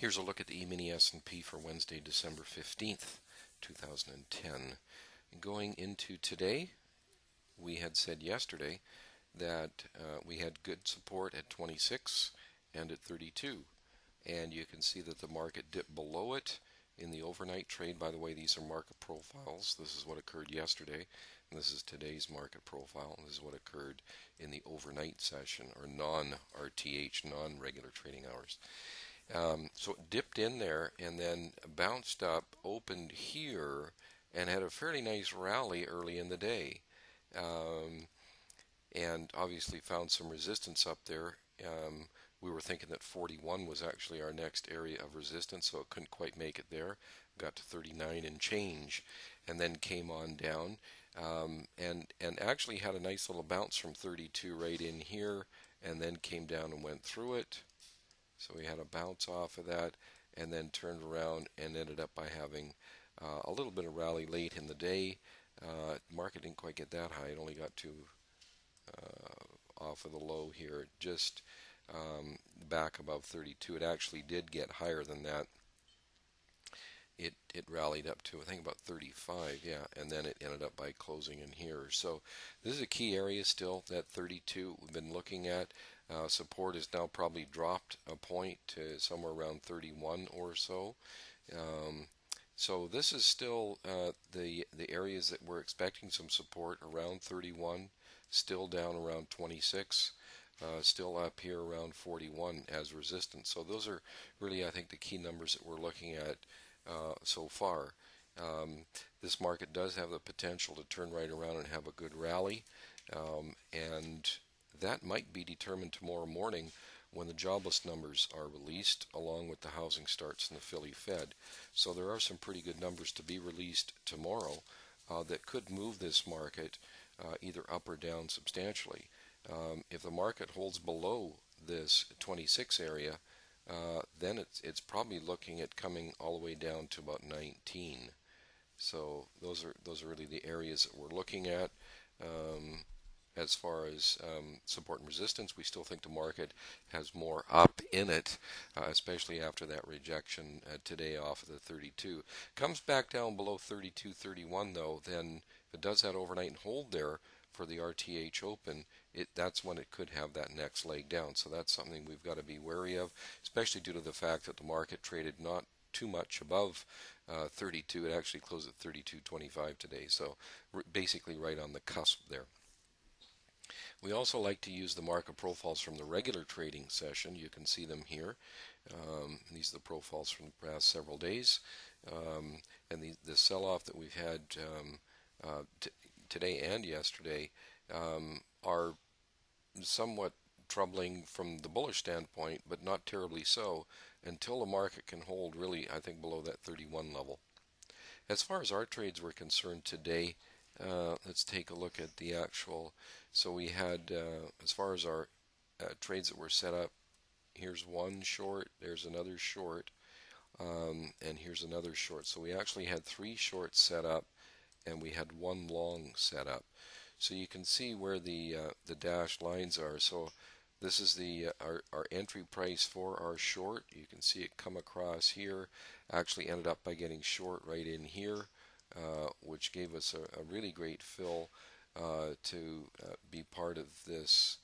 Here's a look at the E-mini S&P for Wednesday, December 15th, 2010. Going into today, we had said yesterday that we had good support at 26 and at 32. And you can see that the market dipped below it in the overnight trade. By the way, these are market profiles. This is what occurred yesterday, and this is today's market profile. And this is what occurred in the overnight session, or non-RTH, non-regular trading hours. So it dipped in there and then bounced up, opened here, and had a fairly nice rally early in the day. And obviously found some resistance up there. We were thinking that 41 was actually our next area of resistance, so it couldn't quite make it there. Got to 39 and change, and then came on down, and actually had a nice little bounce from 32 right in here, and then came down and went through it. So we had a bounce off of that, and then turned around and ended up by having a little bit of rally late in the day. Market didn't quite get that high; it only got to off of the low here, just back above 32. It actually did get higher than that. It rallied up to, I think, about 35, yeah, and then it ended up by closing in here. So this is a key area still, that 32 we've been looking at. Support has now probably dropped a point to somewhere around 31 or so. So this is still the areas that we're expecting some support around 31, still down around 26. Still up here around 41 as resistance. So those are really, I think, the key numbers that we're looking at so far. This market does have the potential to turn right around and have a good rally, and that might be determined tomorrow morning when the jobless numbers are released, along with the housing starts and the Philly Fed. So there are some pretty good numbers to be released tomorrow that could move this market either up or down substantially. If the market holds below this 26 area, then it's probably looking at coming all the way down to about 19. So those are really the areas that we're looking at. As far as support and resistance, we still think the market has more up in it, especially after that rejection today off of the 32. Comes back down below 32.31 though, then if it does that overnight and hold there for the RTH open, that's when it could have that next leg down. So that's something we've got to be wary of, especially due to the fact that the market traded not too much above 32. It actually closed at 32.25 today, so basically right on the cusp there. We also like to use the market profiles from the regular trading session. You can see them here. These are the profiles from the past several days. And the sell-off that we've had today and yesterday are somewhat troubling from the bullish standpoint, but not terribly so until the market can hold really, I think, below that 31 level. As far as our trades were concerned today, let's take a look at the actual. So we had, as far as our trades that were set up, here's one short, there's another short, and here's another short. So we actually had 3 shorts set up, and we had 1 long set up. So you can see where the dashed lines are. So this is our entry price for our short. You can see it come across here. Actually ended up by getting short right in here, which gave us a really great fill to be part of this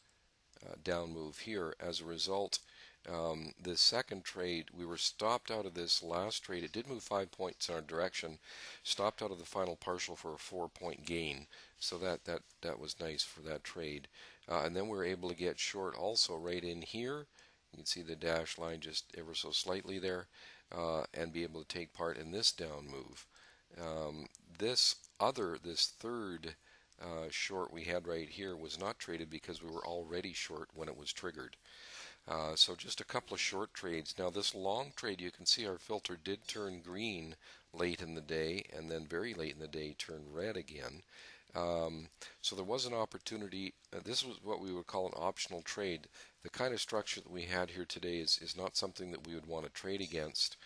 down move here. As a result, the second trade, we were stopped out of this last trade. It did move 5 points in our direction, stopped out of the final partial for a 4-point gain. So that was nice for that trade. And then we were able to get short also right in here. You can see the dashed line just ever so slightly there, and be able to take part in this down move. This third short we had right here was not traded because we were already short when it was triggered. So just a couple of short trades. Now this long trade, you can see our filter did turn green late in the day, and then very late in the day turned red again. So there was an opportunity. This was what we would call an optional trade. The kind of structure that we had here today is not something that we would want to trade against,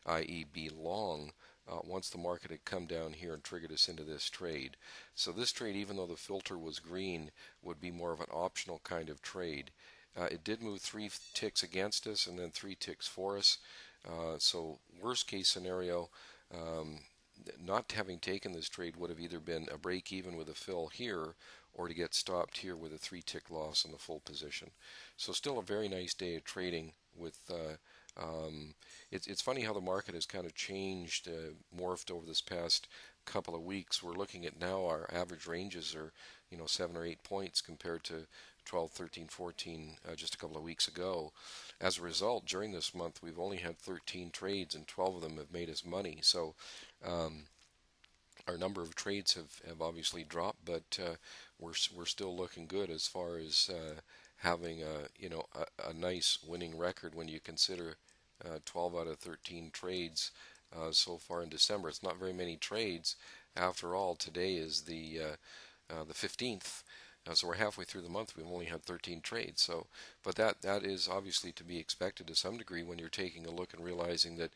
i.e. be long, once the market had come down here and triggered us into this trade. So this trade, even though the filter was green, would be more of an optional kind of trade. It did move 3 ticks against us and then 3 ticks for us. So worst case scenario, um, not having taken this trade would have either been a break even with a fill here or to get stopped here with a 3 tick loss in the full position. So still a very nice day of trading with it's funny how the market has kind of changed, morphed over this past couple of weeks. We're looking at now our average ranges are 7 or 8 points compared to 12, 13, 14 just a couple of weeks ago. As a result, during this month, we've only had 13 trades, and 12 of them have made us money. So um, our number of trades have obviously dropped, but we're still looking good as far as having a nice winning record when you consider 12 out of 13 trades so far in December. It's not very many trades. After all, today is the 15th. So we're halfway through the month. We've only had 13 trades. So, but that is obviously to be expected to some degree when you're taking a look and realizing that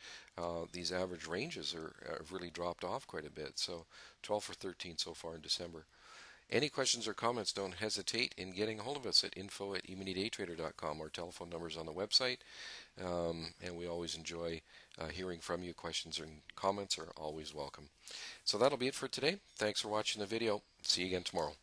these average ranges have really dropped off quite a bit. So 12 for 13 so far in December. Any questions or comments, don't hesitate in getting a hold of us at info@eminidaytrader.com. Our telephone number is on the website, and we always enjoy hearing from you. Questions and comments are always welcome. So that'll be it for today. Thanks for watching the video. See you again tomorrow.